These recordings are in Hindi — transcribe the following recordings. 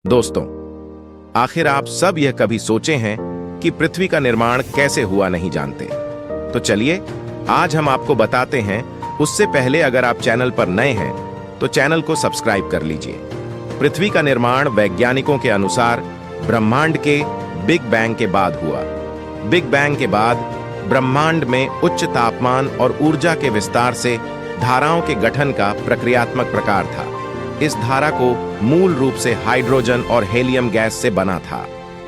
दोस्तों, आखिर आप सब यह कभी सोचे हैं कि पृथ्वी का निर्माण कैसे हुआ नहीं जानते? तो चलिए आज हम आपको बताते हैं। उससे पहले अगर आप चैनल पर नए हैं तो चैनल को सब्सक्राइब कर लीजिए। पृथ्वी का निर्माण वैज्ञानिकों के अनुसार ब्रह्मांड के बिग बैंग के बाद हुआ। बिग बैंग के बाद ब्रह्मांड में उच्च तापमान और ऊर्जा के विस्तार से धाराओं के गठन का प्रक्रियात्मक प्रकार था। इस धारा को मूल रूप से हाइड्रोजन और हेलियम गैस से बना था।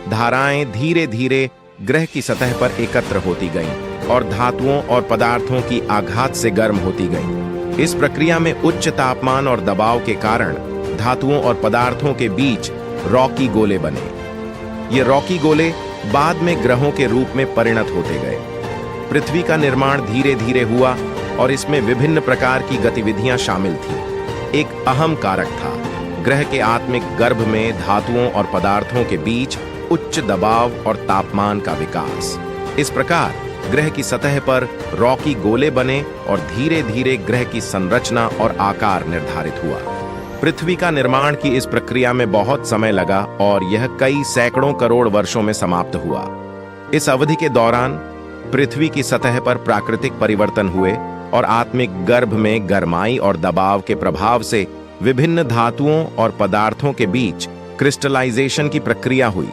धाराएं धीरे धीरे ग्रह की सतह पर एकत्र होती गईं और धातुओं और पदार्थों की आघात से गर्म होती गईं। इस प्रक्रिया में उच्च तापमान और दबाव के कारण धातुओं और पदार्थों के बीच रॉकी गोले बने। ये रॉकी गोले बाद में ग्रहों के रूप में परिणत होते गए। पृथ्वी का निर्माण धीरे धीरे हुआ और इसमें विभिन्न प्रकार की गतिविधियां शामिल थीं। एक अहम कारक था ग्रह के आत्मिक गर्भ में धातुओं और पदार्थों के बीच उच्च दबाव और तापमान का विकास। इस प्रकार ग्रह की सतह पर रॉकी गोले बने और धीरे धीरे ग्रह की संरचना और आकार निर्धारित हुआ। पृथ्वी का निर्माण की इस प्रक्रिया में बहुत समय लगा और यह कई सैकड़ों करोड़ वर्षों में समाप्त हुआ। इस अवधि के दौरान पृथ्वी की सतह पर प्राकृतिक परिवर्तन हुए और आत्मिक गर्भ में गर्माई और दबाव के प्रभाव से विभिन्न धातुओं और पदार्थों के बीच क्रिस्टलाइजेशन की प्रक्रिया हुई।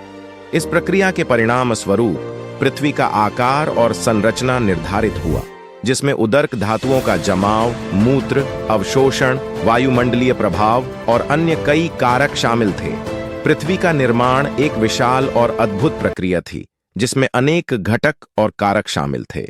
इस प्रक्रिया के परिणाम स्वरूप पृथ्वी का आकार और संरचना निर्धारित हुआ, जिसमें उदर्क धातुओं का जमाव, मूत्र, अवशोषण, वायुमंडलीय प्रभाव और अन्य कई कारक शामिल थे। पृथ्वी का निर्माण एक विशाल और अद्भुत प्रक्रिया थी, जिसमें अनेक घटक और कारक शामिल थे।